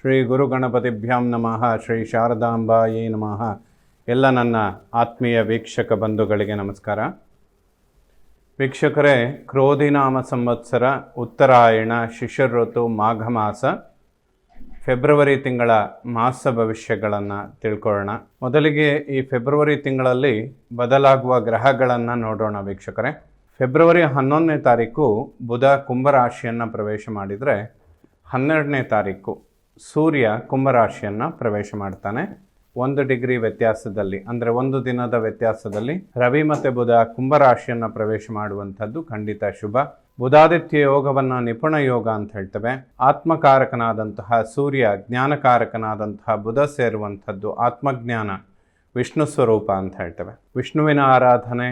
ಶ್ರೀ ಗುರು ಗಣಪತಿಭ್ಯಾಂ ನಮಃ. ಶ್ರೀ ಶಾರದಾಂಬಾಯೇ ನಮಃ. ಎಲ್ಲ ನನ್ನ ಆತ್ಮೀಯ ವೀಕ್ಷಕ ಬಂಧುಗಳಿಗೆ ನಮಸ್ಕಾರ. ವೀಕ್ಷಕರೇ, ಕ್ರೋಧಿನಾಮ ಸಂವತ್ಸರ, ಉತ್ತರಾಯಣ, ಶಿಶಿರ ಋತು, ಮಾಘ ಮಾಸ, ಫೆಬ್ರವರಿ ತಿಂಗಳ ಮಾಸ ಭವಿಷ್ಯಗಳನ್ನು ತಿಳ್ಕೊಳ್ಳೋಣ. ಮೊದಲಿಗೆ ಈ ಫೆಬ್ರವರಿ ತಿಂಗಳಲ್ಲಿ ಬದಲಾಗುವ ಗ್ರಹಗಳನ್ನು ನೋಡೋಣ ವೀಕ್ಷಕರೇ. ಫೆಬ್ರವರಿ 11ನೇ ತಾರೀಕು ಬುಧ ಕುಂಭರಾಶಿಯನ್ನು ಪ್ರವೇಶ ಮಾಡಿದರೆ, 12ನೇ ತಾರೀಕು ಸೂರ್ಯ ಕುಂಭರಾಶಿಯನ್ನು ಪ್ರವೇಶ ಮಾಡ್ತಾನೆ. 1 ಡಿಗ್ರಿ ವ್ಯತ್ಯಾಸದಲ್ಲಿ, ಅಂದರೆ 1 ದಿನದ ವ್ಯತ್ಯಾಸದಲ್ಲಿ ರವಿ ಮತ್ತು ಬುಧ ಕುಂಭರಾಶಿಯನ್ನು ಪ್ರವೇಶ ಮಾಡುವಂಥದ್ದು ಖಂಡಿತ ಶುಭ. ಬುಧಾದಿತ್ಯ ಯೋಗವನ್ನು ನಿಪುಣ ಯೋಗ ಅಂತ ಹೇಳ್ತೇವೆ. ಆತ್ಮಕಾರಕನಾದಂತಹ ಸೂರ್ಯ, ಜ್ಞಾನಕಾರಕನಾದಂತಹ ಬುಧ ಸೇರುವಂಥದ್ದು ಆತ್ಮಜ್ಞಾನ, ವಿಷ್ಣು ಸ್ವರೂಪ ಅಂತ ಹೇಳ್ತೇವೆ. ವಿಷ್ಣುವಿನ ಆರಾಧನೆ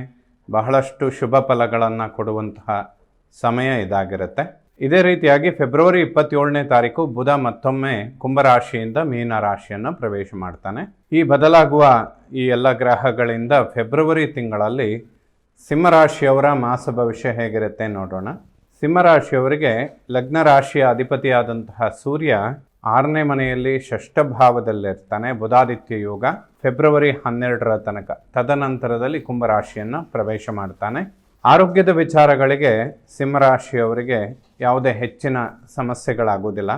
ಬಹಳಷ್ಟು ಶುಭ ಫಲಗಳನ್ನು ಕೊಡುವಂತಹ ಸಮಯ ಇದಾಗಿರುತ್ತೆ. ಇದೇ ರೀತಿಯಾಗಿ ಫೆಬ್ರವರಿ 27ನೇ ತಾರೀಕು ಬುಧ ಮತ್ತೊಮ್ಮೆ ಕುಂಭರಾಶಿಯಿಂದ ಮೀನ ರಾಶಿಯನ್ನು ಪ್ರವೇಶ ಮಾಡ್ತಾನೆ. ಈ ಬದಲಾಗುವ ಈ ಎಲ್ಲ ಗ್ರಹಗಳಿಂದ ಫೆಬ್ರವರಿ ತಿಂಗಳಲ್ಲಿ ಸಿಂಹರಾಶಿಯವರ ಮಾಸ ಭವಿಷ್ಯ ಹೇಗಿರುತ್ತೆ ನೋಡೋಣ. ಸಿಂಹರಾಶಿಯವರಿಗೆ ಲಗ್ನ ರಾಶಿಯ ಅಧಿಪತಿಯಾದಂತಹ ಸೂರ್ಯ 6ನೇ ಮನೆಯಲ್ಲಿ ಷಷ್ಠ ಭಾವದಲ್ಲಿರ್ತಾನೆ. ಬುಧಾದಿತ್ಯ ಯೋಗ ಫೆಬ್ರವರಿ 12ರ ತನಕ. ತದನಂತರದಲ್ಲಿ ಕುಂಭರಾಶಿಯನ್ನು ಪ್ರವೇಶ ಮಾಡ್ತಾನೆ. ಆರೋಗ್ಯದ ವಿಚಾರಗಳಿಗೆ ಸಿಂಹರಾಶಿಯವರಿಗೆ ಯಾವುದೇ ಹೆಚ್ಚಿನ ಸಮಸ್ಯೆಗಳಾಗೋದಿಲ್ಲ.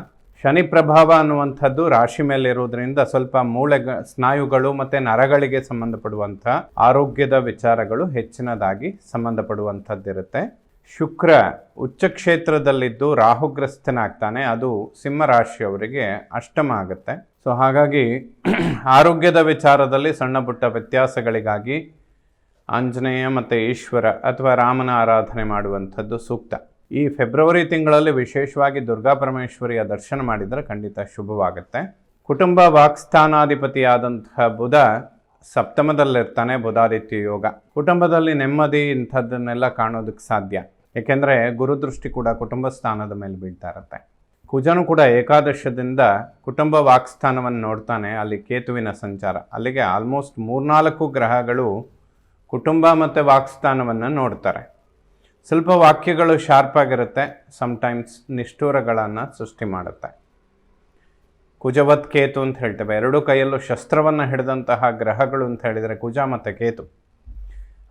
ಶನಿ ಪ್ರಭಾವ ಅನ್ನುವಂಥದ್ದು ರಾಶಿ ಮೇಲೆ ಇರುವುದರಿಂದ ಸ್ವಲ್ಪ ಸ್ನಾಯುಗಳು ಮತ್ತು ನರಗಳಿಗೆ ಸಂಬಂಧಪಡುವಂಥ ಆರೋಗ್ಯದ ವಿಚಾರಗಳು ಹೆಚ್ಚಿನದಾಗಿ ಸಂಬಂಧಪಡುವಂಥದ್ದಿರುತ್ತೆ. ಶುಕ್ರ ಉಚ್ಚ ಕ್ಷೇತ್ರದಲ್ಲಿದ್ದು ರಾಹುಗ್ರಸ್ತನಾಗ್ತಾನೆ. ಅದು ಸಿಂಹರಾಶಿಯವರಿಗೆ ಅಷ್ಟಮ ಆಗುತ್ತೆ. ಸೊ ಹಾಗಾಗಿ ಆರೋಗ್ಯದ ವಿಚಾರದಲ್ಲಿ ಸಣ್ಣ ಪುಟ್ಟ ವ್ಯತ್ಯಾಸಗಳಿಗಾಗಿ ಆಂಜನೇಯ ಮತ್ತು ಈಶ್ವರ ಅಥವಾ ರಾಮನ ಆರಾಧನೆ ಮಾಡುವಂಥದ್ದು ಸೂಕ್ತ. ಈ ಫೆಬ್ರವರಿ ತಿಂಗಳಲ್ಲಿ ವಿಶೇಷವಾಗಿ ದುರ್ಗಾ ಪರಮೇಶ್ವರಿಯ ದರ್ಶನ ಮಾಡಿದರೆ ಖಂಡಿತ ಶುಭವಾಗುತ್ತೆ. ಕುಟುಂಬ ವಾಕ್ಸ್ಥಾನಾಧಿಪತಿಯಾದಂತಹ ಬುಧ ಸಪ್ತಮದಲ್ಲಿರ್ತಾನೆ. ಬುಧಾದಿತ್ಯ ಯೋಗ ಕುಟುಂಬದಲ್ಲಿ ನೆಮ್ಮದಿ ಇಂಥದ್ದನ್ನೆಲ್ಲ ಕಾಣೋದಕ್ಕೆ ಸಾಧ್ಯ. ಏಕೆಂದರೆ ಗುರುದೃಷ್ಟಿ ಕೂಡ ಕುಟುಂಬ ಸ್ಥಾನದ ಮೇಲೆ ಬೀಳ್ತಾ ಇರುತ್ತೆ. ಕುಜನು ಕೂಡ ಏಕಾದಶದಿಂದ ಕುಟುಂಬ ವಾಕ್ಸ್ಥಾನವನ್ನು ನೋಡ್ತಾನೆ. ಅಲ್ಲಿ ಕೇತುವಿನ ಸಂಚಾರ. ಅಲ್ಲಿಗೆ ಆಲ್ಮೋಸ್ಟ್ 3-4 ಗ್ರಹಗಳು ಕುಟುಂಬ ಮತ್ತು ವಾಕ್ಸ್ಥಾನವನ್ನು ನೋಡ್ತಾರೆ. ಸ್ವಲ್ಪ ವಾಕ್ಯಗಳು ಶಾರ್ಪ್ ಆಗಿರುತ್ತೆ. ಸಮ್ಟೈಮ್ಸ್ ನಿಷ್ಠೂರಗಳನ್ನು ಸೃಷ್ಟಿ ಮಾಡುತ್ತೆ. ಕುಜವತ್ ಕೇತು ಅಂತ ಹೇಳ್ತೇವೆ. 2 ಕೈಯಲ್ಲೂ ಶಸ್ತ್ರವನ್ನು ಹಿಡಿದಂತಹ ಗ್ರಹಗಳು ಅಂತ ಹೇಳಿದರೆ ಕುಜ ಮತ್ತು ಕೇತು.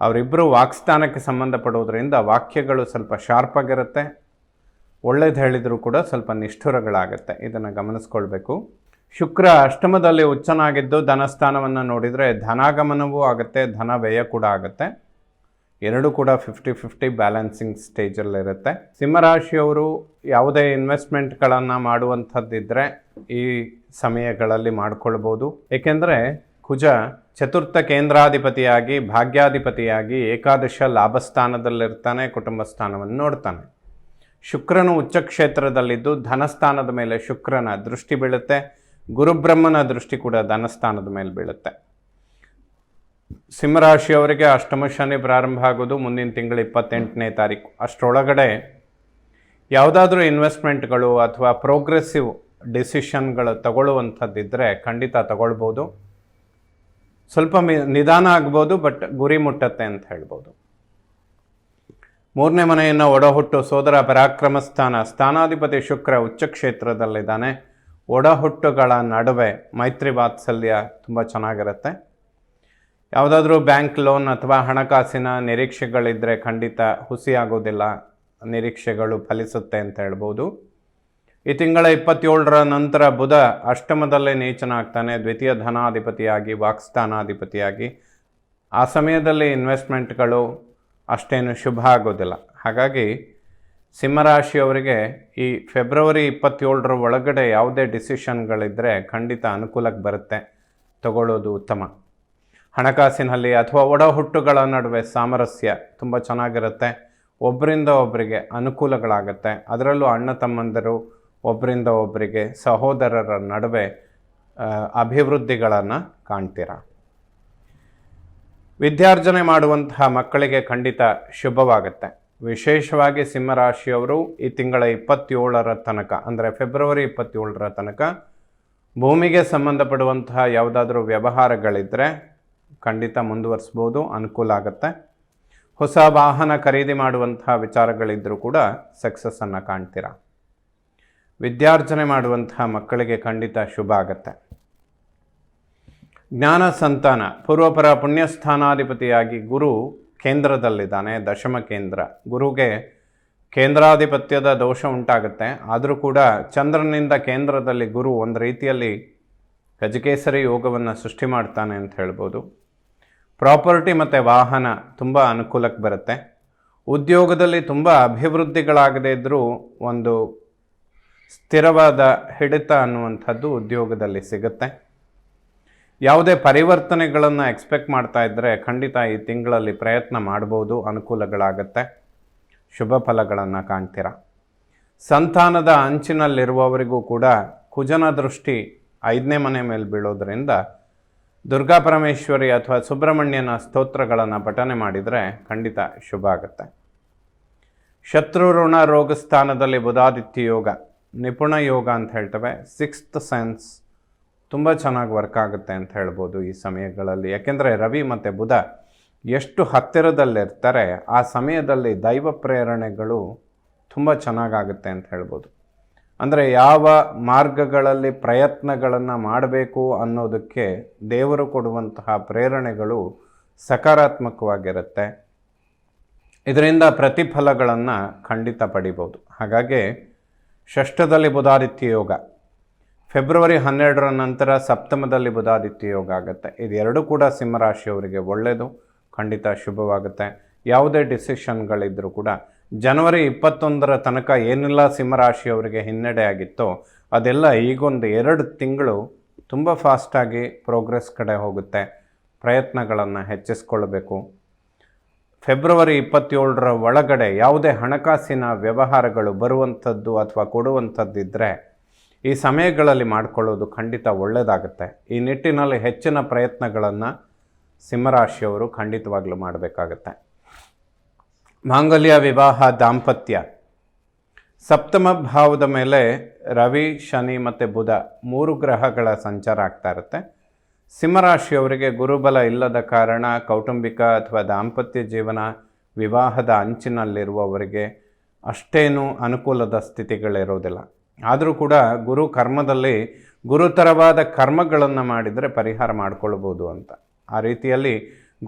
ಅವರಿಬ್ಬರು ವಾಕ್ಸ್ಥಾನಕ್ಕೆ ಸಂಬಂಧಪಡುವುದರಿಂದ ವಾಕ್ಯಗಳು ಸ್ವಲ್ಪ ಶಾರ್ಪ್ ಆಗಿರುತ್ತೆ. ಒಳ್ಳೇದು ಹೇಳಿದರೂ ಕೂಡ ಸ್ವಲ್ಪ ನಿಷ್ಠುರಗಳಾಗುತ್ತೆ. ಇದನ್ನು ಗಮನಿಸ್ಕೊಳ್ಬೇಕು. ಶುಕ್ರ ಅಷ್ಟಮದಲ್ಲಿ ಉಚ್ಚನಾಗಿದ್ದು ಧನಸ್ಥಾನವನ್ನು ನೋಡಿದರೆ ಧನಾಗಮನವೂ ಆಗುತ್ತೆ, ಧನ ವ್ಯಯ ಕೂಡ ಆಗುತ್ತೆ. 2 ಕೂಡ 50-50 ಬ್ಯಾಲೆನ್ಸಿಂಗ್ ಸ್ಟೇಜಲ್ಲಿರುತ್ತೆ. ಸಿಂಹರಾಶಿಯವರು ಯಾವುದೇ ಇನ್ವೆಸ್ಟ್ಮೆಂಟ್ಗಳನ್ನು ಮಾಡುವಂಥದ್ದಿದ್ದರೆ ಈ ಸಮಯಗಳಲ್ಲಿ ಮಾಡಿಕೊಳ್ಬೋದು. ಏಕೆಂದರೆ ಕುಜ ಚತುರ್ಥ ಕೇಂದ್ರಾಧಿಪತಿಯಾಗಿ ಭಾಗ್ಯಾಧಿಪತಿಯಾಗಿ ಏಕಾದಶ ಲಾಭಸ್ಥಾನದಲ್ಲಿರ್ತಾನೆ. ಕುಟುಂಬ ಸ್ಥಾನವನ್ನು ನೋಡ್ತಾನೆ. ಶುಕ್ರನು ಉಚ್ಚ ಕ್ಷೇತ್ರದಲ್ಲಿದ್ದು ಧನಸ್ಥಾನದ ಮೇಲೆ ಶುಕ್ರನ ದೃಷ್ಟಿ ಬೀಳುತ್ತೆ. ಗುರುಬ್ರಹ್ಮನ ದೃಷ್ಟಿ ಕೂಡ ಧನಸ್ಥಾನದ ಮೇಲೆ ಬೀಳುತ್ತೆ. ಸಿಂಹರಾಶಿಯವರಿಗೆ ಅಷ್ಟಮ ಶನಿ ಪ್ರಾರಂಭ ಆಗೋದು ಮುಂದಿನ ತಿಂಗಳ 28ನೇ ತಾರೀಕು. ಅಷ್ಟರೊಳಗಡೆ ಯಾವುದಾದ್ರೂ ಇನ್ವೆಸ್ಟ್ಮೆಂಟ್ಗಳು ಅಥವಾ ಪ್ರೋಗ್ರೆಸಿವ್ ಡಿಸಿಷನ್ಗಳು ತಗೊಳ್ಳುವಂಥದ್ದಿದ್ದರೆ ಖಂಡಿತ ತಗೊಳ್ಬೋದು. ಸ್ವಲ್ಪ ನಿಧಾನ ಆಗ್ಬೋದು, ಬಟ್ ಗುರಿ ಮುಟ್ಟತ್ತೆ ಅಂತ ಹೇಳ್ಬೋದು. 3ನೇ ಮನೆಯನ್ನು ಒಡಹುಟ್ಟು ಸೋದರ ಪರಾಕ್ರಮ ಸ್ಥಾನಾಧಿಪತಿ ಶುಕ್ರ ಉಚ್ಚ ಕ್ಷೇತ್ರದಲ್ಲಿದ್ದಾನೆ. ಒಡಹುಟ್ಟುಗಳ ನಡುವೆ ಮೈತ್ರಿ ವಾತ್ಸಲ್ಯ ತುಂಬ ಚೆನ್ನಾಗಿರುತ್ತೆ. ಯಾವುದಾದ್ರೂ ಬ್ಯಾಂಕ್ ಲೋನ್ ಅಥವಾ ಹಣಕಾಸಿನ ನಿರೀಕ್ಷೆಗಳಿದ್ದರೆ ಖಂಡಿತ ಹುಸಿಯಾಗೋದಿಲ್ಲ. ನಿರೀಕ್ಷೆಗಳು ಫಲಿಸುತ್ತೆ ಅಂತ ಹೇಳ್ಬೋದು. ಈ ತಿಂಗಳ 27ರ ನಂತರ ಬುಧ ಅಷ್ಟಮದಲ್ಲೇ ನೀಚನಾಗ್ತಾನೆ. ದ್ವಿತೀಯ ಧನಾಧಿಪತಿಯಾಗಿ ವಾಕ್ಸ್ಥಾನಾಧಿಪತಿಯಾಗಿ. ಆ ಸಮಯದಲ್ಲಿ ಇನ್ವೆಸ್ಟ್ಮೆಂಟ್ಗಳು ಅಷ್ಟೇನು ಶುಭ ಆಗೋದಿಲ್ಲ. ಹಾಗಾಗಿ ಸಿಂಹರಾಶಿಯವರಿಗೆ ಈ ಫೆಬ್ರವರಿ 27ರ ಒಳಗಡೆ ಯಾವುದೇ ಡಿಸಿಷನ್ಗಳಿದ್ದರೆ ಖಂಡಿತ ಅನುಕೂಲಕ್ಕೆ ಬರುತ್ತೆ. ತಗೊಳ್ಳೋದು ಉತ್ತಮ. ಹಣಕಾಸಿನಲ್ಲಿ ಅಥವಾ ಒಡಹುಟ್ಟುಗಳ ನಡುವೆ ಸಾಮರಸ್ಯ ತುಂಬ ಚೆನ್ನಾಗಿರುತ್ತೆ. ಒಬ್ಬರಿಂದ ಒಬ್ಬರಿಗೆ ಅನುಕೂಲಗಳಾಗುತ್ತೆ. ಅದರಲ್ಲೂ ಅಣ್ಣ ತಮ್ಮಂದಿರು ಒಬ್ಬರಿಂದ ಒಬ್ಬರಿಗೆ, ಸಹೋದರರ ನಡುವೆ ಅಭಿವೃದ್ಧಿಗಳನ್ನು ಕಾಣ್ತೀರ. ವಿದ್ಯಾರ್ಜನೆ ಮಾಡುವಂತಹ ಮಕ್ಕಳಿಗೆ ಖಂಡಿತ ಶುಭವಾಗುತ್ತೆ. ವಿಶೇಷವಾಗಿ ಸಿಂಹರಾಶಿಯವರು ಈ ತಿಂಗಳ 27ರ ತನಕ, ಅಂದರೆ ಫೆಬ್ರವರಿ 27ರ ತನಕ ಭೂಮಿಗೆ ಸಂಬಂಧಪಡುವಂತಹ ಯಾವುದಾದ್ರೂ ವ್ಯವಹಾರಗಳಿದ್ದರೆ ಖಂಡಿತ ಮುಂದುವರಿಸ್ಬೋದು, ಅನುಕೂಲ ಆಗುತ್ತೆ. ಹೊಸ ವಾಹನ ಖರೀದಿ ಮಾಡುವಂತಹ ವಿಚಾರಗಳಿದ್ದರೂ ಕೂಡ ಸಕ್ಸಸ್ಸನ್ನು ಕಾಣ್ತೀರಾ. ವಿದ್ಯಾರ್ಜನೆ ಮಾಡುವಂತಹ ಮಕ್ಕಳಿಗೆ ಖಂಡಿತ ಶುಭ ಆಗುತ್ತೆ. ಜ್ಞಾನ ಸಂತಾನ, ಪೂರ್ವಪರ ಪುಣ್ಯಸ್ಥಾನಾಧಿಪತಿಯಾಗಿ ಗುರು ಕೇಂದ್ರದಲ್ಲಿದ್ದಾನೆ, ದಶಮ ಕೇಂದ್ರ. ಗುರುಗೆ ಕೇಂದ್ರಾಧಿಪತ್ಯದ ದೋಷ ಉಂಟಾಗುತ್ತೆ. ಆದರೂ ಕೂಡ ಚಂದ್ರನಿಂದ ಕೇಂದ್ರದಲ್ಲಿ ಗುರು ಒಂದು ರೀತಿಯಲ್ಲಿ ಗಜಕೇಸರಿ ಯೋಗವನ್ನು ಸೃಷ್ಟಿ ಮಾಡ್ತಾನೆ ಅಂತ ಹೇಳ್ಬೋದು. ಪ್ರಾಪರ್ಟಿ ಮತ್ತು ವಾಹನ ತುಂಬ ಅನುಕೂಲಕ್ಕೆ ಬರುತ್ತೆ. ಉದ್ಯೋಗದಲ್ಲಿ ತುಂಬ ಅಭಿವೃದ್ಧಿಗಳಾಗದೇ ಇದ್ದರೂ ಒಂದು ಸ್ಥಿರವಾದ ಹಿಡಿತ ಅನ್ನುವಂಥದ್ದು ಉದ್ಯೋಗದಲ್ಲಿ ಸಿಗುತ್ತೆ. ಯಾವುದೇ ಪರಿವರ್ತನೆಗಳನ್ನು ಎಕ್ಸ್ಪೆಕ್ಟ್ ಮಾಡ್ತಾ ಇದ್ದರೆ ಖಂಡಿತ ಈ ತಿಂಗಳಲ್ಲಿ ಪ್ರಯತ್ನ ಮಾಡ್ಬೋದು, ಅನುಕೂಲಗಳಾಗತ್ತೆ, ಶುಭ ಫಲಗಳನ್ನು ಕಾಣ್ತೀರ. ಸಂತಾನದ ಅಂಚಿನಲ್ಲಿರುವವರಿಗೂ ಕೂಡ ಕುಜನ ದೃಷ್ಟಿ 5ನೇ ಮನೆ ಮೇಲೆ ಬೀಳೋದ್ರಿಂದ ದುರ್ಗಾ ಪರಮೇಶ್ವರಿ ಅಥವಾ ಸುಬ್ರಹ್ಮಣ್ಯನ ಸ್ತೋತ್ರಗಳನ್ನು ಪಠನೆ ಮಾಡಿದರೆ ಖಂಡಿತ ಶುಭ ಆಗುತ್ತೆ. ಶತ್ರು ಋಣ ರೋಗ ಸ್ಥಾನದಲ್ಲಿ ಬುಧಾದಿತ್ಯ ಯೋಗ, ನಿಪುಣ ಯೋಗ ಅಂತ ಹೇಳ್ತೇವೆ. 6th ಸೆನ್ಸ್ ತುಂಬ ಚೆನ್ನಾಗಿ ವರ್ಕ್ ಆಗುತ್ತೆ ಅಂತ ಹೇಳ್ಬೋದು ಈ ಸಮಯಗಳಲ್ಲಿ. ಯಾಕೆಂದರೆ ರವಿ ಮತ್ತು ಬುಧ ಎಷ್ಟು ಹತ್ತಿರದಲ್ಲಿರ್ತಾರೆ ಆ ಸಮಯದಲ್ಲಿ ದೈವ ಪ್ರೇರಣೆಗಳು ತುಂಬ ಚೆನ್ನಾಗಾಗುತ್ತೆ ಅಂತ ಹೇಳ್ಬೋದು. ಅಂದರೆ ಯಾವ ಮಾರ್ಗಗಳಲ್ಲಿ ಪ್ರಯತ್ನಗಳನ್ನು ಮಾಡಬೇಕು ಅನ್ನೋದಕ್ಕೆ ದೇವರು ಕೊಡುವಂತಹ ಪ್ರೇರಣೆಗಳು ಸಕಾರಾತ್ಮಕವಾಗಿರುತ್ತೆ. ಇದರಿಂದ ಪ್ರತಿಫಲಗಳನ್ನು ಖಂಡಿತ ಪಡಿಬೋದು. ಹಾಗಾಗಿ ಷಷ್ಠದಲ್ಲಿ ಬುಧಾದಿತ್ಯ ಯೋಗ, ಫೆಬ್ರವರಿ 12ರ ನಂತರ ಸಪ್ತಮದಲ್ಲಿ ಬುಧಾದಿತ್ಯ ಯೋಗ ಆಗುತ್ತೆ. ಇದೆರಡೂ ಕೂಡ ಸಿಂಹರಾಶಿಯವರಿಗೆ ಒಳ್ಳೆಯದು, ಖಂಡಿತ ಶುಭವಾಗುತ್ತೆ. ಯಾವುದೇ ಡಿಸಿಷನ್ಗಳಿದ್ದರೂ ಕೂಡ ಜನವರಿ 21ರ ತನಕ ಏನೆಲ್ಲ ಸಿಂಹರಾಶಿಯವರಿಗೆ ಹಿನ್ನಡೆ ಆಗಿತ್ತೋ ಅದೆಲ್ಲ ಈಗೊಂದು 2 ತಿಂಗಳು ತುಂಬ ಫಾಸ್ಟಾಗಿ ಪ್ರೋಗ್ರೆಸ್ ಕಡೆ ಹೋಗುತ್ತೆ. ಪ್ರಯತ್ನಗಳನ್ನು ಹೆಚ್ಚಿಸ್ಕೊಳ್ಬೇಕು. ಫೆಬ್ರವರಿ 27ರ ಒಳಗಡೆ ಯಾವುದೇ ಹಣಕಾಸಿನ ವ್ಯವಹಾರಗಳು ಬರುವಂಥದ್ದು ಅಥವಾ ಕೊಡುವಂಥದ್ದಿದ್ದರೆ ಈ ಸಮಯಗಳಲ್ಲಿ ಮಾಡಿಕೊಳ್ಳೋದು ಖಂಡಿತ ಒಳ್ಳೆಯದಾಗುತ್ತೆ. ಈ ನಿಟ್ಟಿನಲ್ಲಿ ಹೆಚ್ಚಿನ ಪ್ರಯತ್ನಗಳನ್ನು ಸಿಂಹರಾಶಿಯವರು ಖಂಡಿತವಾಗ್ಲೂ ಮಾಡಬೇಕಾಗತ್ತೆ. ಮಾಂಗಲ್ಯ, ವಿವಾಹ, ದಾಂಪತ್ಯ, ಸಪ್ತಮ ಭಾವದ ಮೇಲೆ ರವಿ, ಶನಿ ಮತ್ತು ಬುಧ 3 ಗ್ರಹಗಳ ಸಂಚಾರ ಆಗ್ತಾ ಇರುತ್ತೆ. ಸಿಂಹರಾಶಿಯವರಿಗೆ ಗುರುಬಲ ಇಲ್ಲದ ಕಾರಣ ಕೌಟುಂಬಿಕ ಅಥವಾ ದಾಂಪತ್ಯ ಜೀವನ, ವಿವಾಹದ ಅಂಚಿನಲ್ಲಿರುವವರಿಗೆ ಅಷ್ಟೇನೂ ಅನುಕೂಲದ ಸ್ಥಿತಿಗಳಿರೋದಿಲ್ಲ. ಆದರೂ ಕೂಡ ಗುರು ಕರ್ಮದಲ್ಲಿ ಗುರುತರವಾದ ಕರ್ಮಗಳನ್ನು ಮಾಡಿದರೆ ಪರಿಹಾರ ಮಾಡಿಕೊಳ್ಬೋದು ಅಂತ. ಆ ರೀತಿಯಲ್ಲಿ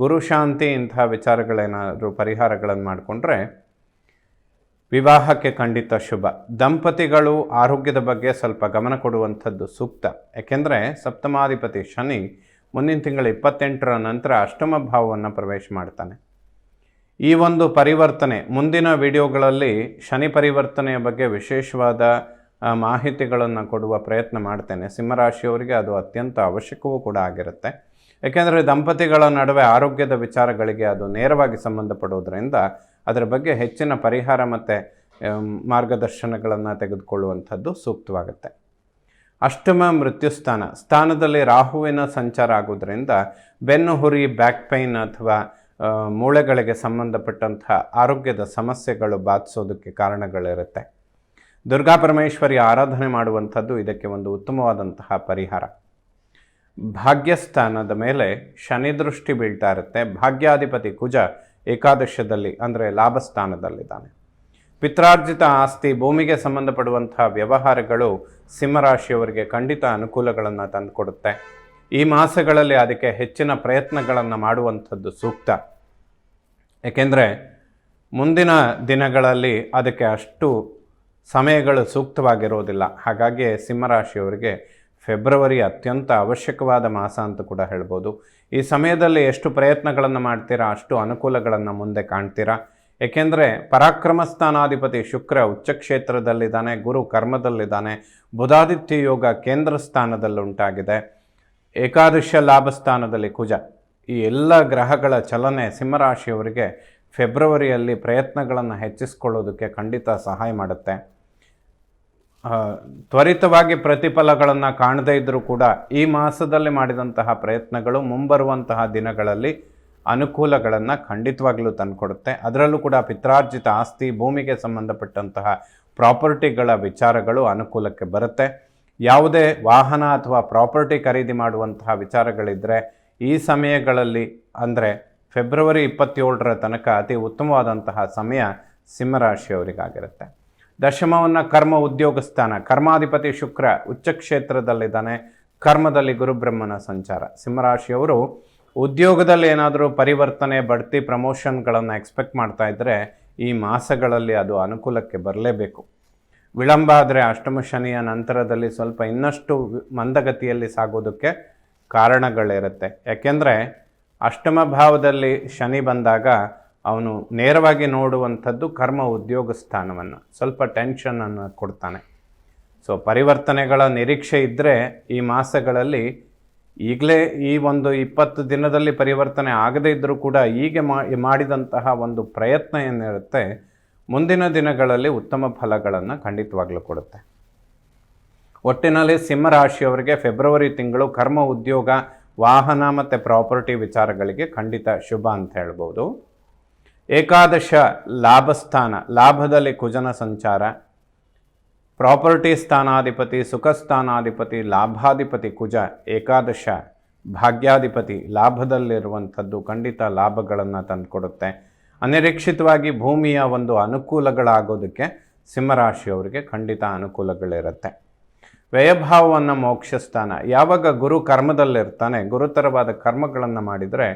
ಗುರು ಶಾಂತಿ ಇಂತಹ ವಿಚಾರಗಳೇನಾದರೂ ಪರಿಹಾರಗಳನ್ನು ಮಾಡಿಕೊಂಡ್ರೆ ವಿವಾಹಕ್ಕೆ ಖಂಡಿತ ಶುಭ. ದಂಪತಿಗಳು ಆರೋಗ್ಯದ ಬಗ್ಗೆ ಸ್ವಲ್ಪ ಗಮನ ಕೊಡುವಂಥದ್ದು ಸೂಕ್ತ. ಯಾಕೆಂದರೆ ಸಪ್ತಮಾಧಿಪತಿ ಶನಿ ಮುಂದಿನ ತಿಂಗಳ 28ರ ನಂತರ ಅಷ್ಟಮ ಭಾವವನ್ನು ಪ್ರವೇಶ ಮಾಡ್ತಾನೆ. ಈ ಒಂದು ಪರಿವರ್ತನೆ ಮುಂದಿನ ವಿಡಿಯೋಗಳಲ್ಲಿ ಶನಿ ಪರಿವರ್ತನೆಯ ಬಗ್ಗೆ ವಿಶೇಷವಾದ ಮಾಹಿತಿಗಳನ್ನು ಕೊಡುವ ಪ್ರಯತ್ನ ಮಾಡ್ತೇನೆ. ಸಿಂಹರಾಶಿಯವರಿಗೆ ಅದು ಅತ್ಯಂತ ಅವಶ್ಯಕವೂ ಕೂಡ ಆಗಿರುತ್ತೆ. ಏಕೆಂದರೆ ದಂಪತಿಗಳ ನಡುವೆ ಆರೋಗ್ಯದ ವಿಚಾರಗಳಿಗೆ ಅದು ನೇರವಾಗಿ ಸಂಬಂಧಪಡೋದ್ರಿಂದ ಅದರ ಬಗ್ಗೆ ಹೆಚ್ಚಿನ ಪರಿಹಾರ ಮತ್ತು ಮಾರ್ಗದರ್ಶನಗಳನ್ನು ತೆಗೆದುಕೊಳ್ಳುವಂಥದ್ದು ಸೂಕ್ತವಾಗುತ್ತೆ. ಅಷ್ಟಮ ಸ್ಥಾನದಲ್ಲಿ ರಾಹುವಿನ ಸಂಚಾರ ಆಗೋದ್ರಿಂದ ಬೆನ್ನು ಹುರಿ, ಬ್ಯಾಕ್ ಪೈನ್ ಅಥವಾ ಮೂಳೆಗಳಿಗೆ ಸಂಬಂಧಪಟ್ಟಂಥ ಆರೋಗ್ಯದ ಸಮಸ್ಯೆಗಳು ಬಾಧಿಸೋದಕ್ಕೆ ಕಾರಣಗಳಿರುತ್ತೆ. ದುರ್ಗಾ ಪರಮೇಶ್ವರಿ ಆರಾಧನೆ ಮಾಡುವಂಥದ್ದು ಇದಕ್ಕೆ ಒಂದು ಉತ್ತಮವಾದಂತಹ ಪರಿಹಾರ. ಭಾಗ್ಯಸ್ಥಾನದ ಮೇಲೆ ಶನಿ ದೃಷ್ಟಿ ಬೀಳ್ತಾ ಇರುತ್ತೆ. ಭಾಗ್ಯಾಧಿಪತಿ ಕುಜ ಏಕಾದಶದಲ್ಲಿ ಅಂದರೆ ಲಾಭಸ್ಥಾನದಲ್ಲಿದ್ದಾನೆ. ಪಿತ್ರಾರ್ಜಿತ ಆಸ್ತಿ, ಭೂಮಿಗೆ ಸಂಬಂಧಪಡುವಂತಹ ವ್ಯವಹಾರಗಳು ಸಿಂಹರಾಶಿಯವರಿಗೆ ಖಂಡಿತ ಅನುಕೂಲಗಳನ್ನು ತಂದುಕೊಡುತ್ತೆ. ಈ ಮಾಸಗಳಲ್ಲಿ ಅದಕ್ಕೆ ಹೆಚ್ಚಿನ ಪ್ರಯತ್ನಗಳನ್ನು ಮಾಡುವಂಥದ್ದು ಸೂಕ್ತ. ಏಕೆಂದರೆ ಮುಂದಿನ ದಿನಗಳಲ್ಲಿ ಅದಕ್ಕೆ ಅಷ್ಟು ಸಮಯಗಳು ಸೂಕ್ತವಾಗಿರೋದಿಲ್ಲ. ಹಾಗಾಗಿ ಸಿಂಹರಾಶಿಯವರಿಗೆ ಫೆಬ್ರವರಿ ಅತ್ಯಂತ ಅವಶ್ಯಕವಾದ ಮಾಸ ಅಂತ ಕೂಡ ಹೇಳ್ಬೋದು. ಈ ಸಮಯದಲ್ಲಿ ಎಷ್ಟು ಪ್ರಯತ್ನಗಳನ್ನು ಮಾಡ್ತೀರಾ ಅಷ್ಟು ಅನುಕೂಲಗಳನ್ನು ಮುಂದೆ ಕಾಣ್ತೀರಾ. ಏಕೆಂದರೆ ಪರಾಕ್ರಮ ಸ್ಥಾನಾಧಿಪತಿ ಶುಕ್ರ ಉಚ್ಚಕ್ಷೇತ್ರದಲ್ಲಿದ್ದಾನೆ, ಗುರು ಕರ್ಮದಲ್ಲಿದ್ದಾನೆ, ಬುಧಾದಿತ್ಯ ಯೋಗ ಕೇಂದ್ರ ಸ್ಥಾನದಲ್ಲುಂಟಾಗಿದೆ, ಏಕಾದಶ ಲಾಭಸ್ಥಾನದಲ್ಲಿ ಕುಜ. ಈ ಎಲ್ಲ ಗ್ರಹಗಳ ಚಲನೆ ಸಿಂಹರಾಶಿಯವರಿಗೆ ಫೆಬ್ರವರಿಯಲ್ಲಿ ಪ್ರಯತ್ನಗಳನ್ನು ಹೆಚ್ಚಿಸ್ಕೊಳ್ಳೋದಕ್ಕೆ ಖಂಡಿತ ಸಹಾಯ ಮಾಡುತ್ತೆ. ತ್ವರಿತವಾಗಿ ಪ್ರತಿಫಲಗಳನ್ನು ಕಾಣದೇ ಇದ್ದರೂ ಕೂಡ ಈ ಮಾಸದಲ್ಲಿ ಮಾಡಿದಂತಹ ಪ್ರಯತ್ನಗಳು ಮುಂಬರುವಂತಹ ದಿನಗಳಲ್ಲಿ ಅನುಕೂಲಗಳನ್ನು ಖಂಡಿತವಾಗಲೂ ತಂದುಕೊಡುತ್ತೆ. ಅದರಲ್ಲೂ ಕೂಡ ಪಿತ್ರಾರ್ಜಿತ ಆಸ್ತಿ, ಭೂಮಿಗೆ ಸಂಬಂಧಪಟ್ಟಂತಹ ಪ್ರಾಪರ್ಟಿಗಳ ವಿಚಾರಗಳು ಅನುಕೂಲಕ್ಕೆ ಬರುತ್ತೆ. ಯಾವುದೇ ವಾಹನ ಅಥವಾ ಪ್ರಾಪರ್ಟಿ ಖರೀದಿ ಮಾಡುವಂತಹ ವಿಚಾರಗಳಿದ್ದರೆ ಈ ಸಮಯಗಳಲ್ಲಿ ಅಂದರೆ ಫೆಬ್ರವರಿ 27ರ ತನಕ ಅತಿ ಉತ್ತಮವಾದಂತಹ ಸಮಯ ಸಿಂಹರಾಶಿಯವರಿಗಾಗಿರುತ್ತೆ. ದಶಮವನ್ನು ಕರ್ಮ ಉದ್ಯೋಗ ಸ್ಥಾನ, ಕರ್ಮಾಧಿಪತಿ ಶುಕ್ರ ಉಚ್ಚ ಕ್ಷೇತ್ರದಲ್ಲಿದ್ದಾನೆ, ಕರ್ಮದಲ್ಲಿ ಗುರುಬ್ರಹ್ಮನ ಸಂಚಾರ. ಸಿಂಹರಾಶಿಯವರು ಉದ್ಯೋಗದಲ್ಲಿ ಏನಾದರೂ ಪರಿವರ್ತನೆ, ಬಡ್ತಿ, ಪ್ರಮೋಷನ್ಗಳನ್ನು ಎಕ್ಸ್ಪೆಕ್ಟ್ ಮಾಡ್ತಾ ಇದ್ದರೆ ಈ ಮಾಸಗಳಲ್ಲಿ ಅದು ಅನುಕೂಲಕ್ಕೆ ಬರಲೇಬೇಕು. ವಿಳಂಬ ಆದರೆ ಅಷ್ಟಮ ಶನಿಯ ನಂತರದಲ್ಲಿ ಸ್ವಲ್ಪ ಇನ್ನಷ್ಟು ಮಂದಗತಿಯಲ್ಲಿ ಸಾಗೋದಕ್ಕೆ ಕಾರಣಗಳಿರುತ್ತೆ. ಯಾಕೆಂದರೆ ಅಷ್ಟಮ ಭಾವದಲ್ಲಿ ಶನಿ ಬಂದಾಗ ಅವನು ನೇರವಾಗಿ ನೋಡುವಂಥದ್ದು ಕರ್ಮ ಉದ್ಯೋಗ ಸ್ಥಾನವನ್ನು, ಸ್ವಲ್ಪ ಟೆನ್ಷನನ್ನು ಕೊಡ್ತಾನೆ. ಸೊ ಪರಿವರ್ತನೆಗಳ ನಿರೀಕ್ಷೆ ಇದ್ದರೆ ಈ ಮಾಸಗಳಲ್ಲಿ ಈಗಲೇ ಈ ಒಂದು 20 ದಿನದಲ್ಲಿ ಪರಿವರ್ತನೆ ಆಗದೇ ಇದ್ದರೂ ಕೂಡ ಹೀಗೆ ಮಾಡಿದಂತಹ ಒಂದು ಪ್ರಯತ್ನ ಏನಿರುತ್ತೆ ಮುಂದಿನ ದಿನಗಳಲ್ಲಿ ಉತ್ತಮ ಫಲಗಳನ್ನು ಖಂಡಿತವಾಗ್ಲೂ ಕೊಡುತ್ತೆ. ಒಟ್ಟಿನಲ್ಲಿ ಸಿಂಹರಾಶಿಯವರಿಗೆ ಫೆಬ್ರವರಿ ತಿಂಗಳು ಕರ್ಮ, ಉದ್ಯೋಗ, ವಾಹನ ಮತ್ತು ಪ್ರಾಪರ್ಟಿ ವಿಚಾರಗಳಿಗೆ ಖಂಡಿತ ಶುಭ ಅಂತ ಹೇಳ್ಬೋದು. ಏಕಾದಶ ಲಾಭಸ್ಥಾನ, ಲಾಭದಲ್ಲಿ ಕುಜನ ಸಂಚಾರ, ಪ್ರಾಪರ್ಟಿ ಸ್ಥಾನಾಧಿಪತಿ, ಸುಖ ಸ್ಥಾನಾಧಿಪತಿ, ಲಾಭಾಧಿಪತಿ ಕುಜ, ಏಕಾದಶ ಭಾಗ್ಯಾಧಿಪತಿ ಲಾಭದಲ್ಲಿರುವಂಥದ್ದು ಖಂಡಿತ ಲಾಭಗಳನ್ನು ತಂದುಕೊಡುತ್ತೆ. ಅನಿರೀಕ್ಷಿತವಾಗಿ ಭೂಮಿಯ ಒಂದು ಅನುಕೂಲಗಳಾಗೋದಕ್ಕೆ ಸಿಂಹರಾಶಿಯವರಿಗೆ ಖಂಡಿತ ಅನುಕೂಲಗಳಿರುತ್ತೆ. ವ್ಯಯಭಾವವನ್ನು ಮೋಕ್ಷ ಸ್ಥಾನ, ಯಾವಾಗ ಗುರು ಕರ್ಮದಲ್ಲಿರ್ತಾನೆ ಗುರುತರವಾದ ಕರ್ಮಗಳನ್ನು ಮಾಡಿದರೆ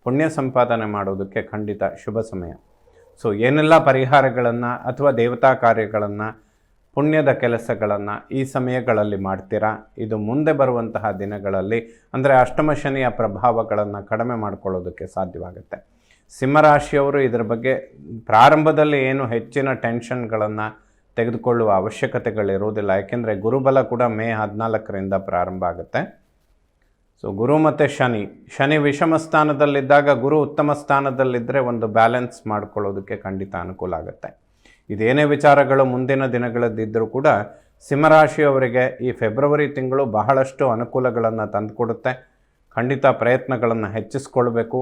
ಪುಣ್ಯ ಸಂಪಾದನೆ ಮಾಡೋದಕ್ಕೆ ಖಂಡಿತ ಶುಭ ಸಮಯ. ಸೊ ಏನೆಲ್ಲ ಪರಿಹಾರಗಳನ್ನು ಅಥವಾ ದೇವತಾ ಕಾರ್ಯಗಳನ್ನು, ಪುಣ್ಯದ ಕೆಲಸಗಳನ್ನು ಈ ಸಮಯಗಳಲ್ಲಿ ಮಾಡ್ತೀರಾ, ಇದು ಮುಂದೆ ಬರುವಂತಹ ದಿನಗಳಲ್ಲಿ ಅಂದರೆ ಅಷ್ಟಮ ಶನಿಯ ಪ್ರಭಾವಗಳನ್ನು ಕಡಿಮೆ ಮಾಡಿಕೊಳ್ಳೋದಕ್ಕೆ ಸಾಧ್ಯವಾಗುತ್ತೆ. ಸಿಂಹರಾಶಿಯವರು ಇದರ ಬಗ್ಗೆ ಪ್ರಾರಂಭದಲ್ಲಿ ಏನು ಹೆಚ್ಚಿನ ಟೆನ್ಷನ್ಗಳನ್ನು ತೆಗೆದುಕೊಳ್ಳುವ ಅವಶ್ಯಕತೆಗಳಿರುವುದಿಲ್ಲ. ಯಾಕೆಂದರೆ ಗುರುಬಲ ಕೂಡ ಮೇ 14ರಿಂದ ಪ್ರಾರಂಭ ಆಗುತ್ತೆ. ಸೊ ಗುರು ಮತ್ತು ಶನಿ ವಿಷಮ ಸ್ಥಾನದಲ್ಲಿದ್ದಾಗ ಗುರು ಉತ್ತಮ ಸ್ಥಾನದಲ್ಲಿದ್ದರೆ ಒಂದು ಬ್ಯಾಲೆನ್ಸ್ ಮಾಡ್ಕೊಳ್ಳೋದಕ್ಕೆ ಖಂಡಿತ ಅನುಕೂಲ ಆಗುತ್ತೆ. ಇದೇನೇ ವಿಚಾರಗಳು ಮುಂದಿನ ದಿನಗಳದ್ದಿದ್ದರೂ ಕೂಡ ಸಿಂಹರಾಶಿಯವರಿಗೆ ಈ ಫೆಬ್ರವರಿ ತಿಂಗಳು ಬಹಳಷ್ಟು ಅನುಕೂಲಗಳನ್ನು ತಂದುಕೊಡುತ್ತೆ. ಖಂಡಿತ ಪ್ರಯತ್ನಗಳನ್ನು ಹೆಚ್ಚಿಸ್ಕೊಳ್ಬೇಕು.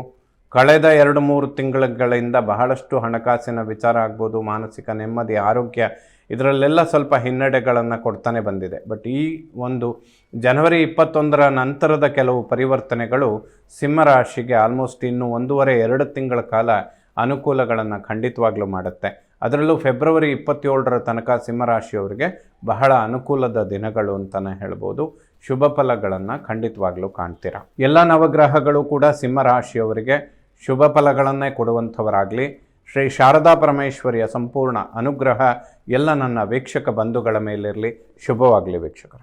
ಕಳೆದ 2-3 ತಿಂಗಳುಗಳಿಂದ ಬಹಳಷ್ಟು ಹಣಕಾಸಿನ ವಿಚಾರ ಆಗ್ಬೋದು, ಮಾನಸಿಕ ನೆಮ್ಮದಿ, ಆರೋಗ್ಯ ಇದರಲ್ಲೆಲ್ಲ ಸ್ವಲ್ಪ ಹಿನ್ನಡೆಗಳನ್ನು ಕೊಡ್ತಾನೆ ಬಂದಿದೆ. ಬಟ್ ಈ ಒಂದು ಜನವರಿ 21ರ ನಂತರದ ಕೆಲವು ಪರಿವರ್ತನೆಗಳು ಸಿಂಹರಾಶಿಗೆ ಆಲ್ಮೋಸ್ಟ್ ಇನ್ನು 1.5-2 ತಿಂಗಳ ಕಾಲ ಅನುಕೂಲಗಳನ್ನು ಖಂಡಿತವಾಗ್ಲೂ ಮಾಡುತ್ತೆ. ಅದರಲ್ಲೂ ಫೆಬ್ರವರಿ 27ರ ತನಕ ಸಿಂಹರಾಶಿಯವರಿಗೆ ಬಹಳ ಅನುಕೂಲದ ದಿನಗಳು ಅಂತಲೇ ಹೇಳ್ಬೋದು. ಶುಭ ಫಲಗಳನ್ನು ಖಂಡಿತವಾಗ್ಲೂ ಕಾಣ್ತೀರಾ. ಎಲ್ಲ ನವಗ್ರಹಗಳು ಕೂಡ ಸಿಂಹರಾಶಿಯವರಿಗೆ ಶುಭ ಫಲಗಳನ್ನೇ ಕೊಡುವಂಥವರಾಗಲಿ. ಶ್ರೀ ಶಾರದಾ ಪರಮೇಶ್ವರಿಯ ಸಂಪೂರ್ಣ ಅನುಗ್ರಹ ಎಲ್ಲ ನನ್ನ ವೀಕ್ಷಕ ಬಂಧುಗಳ ಮೇಲಿರಲಿ. ಶುಭವಾಗಲಿ ವೀಕ್ಷಕರು.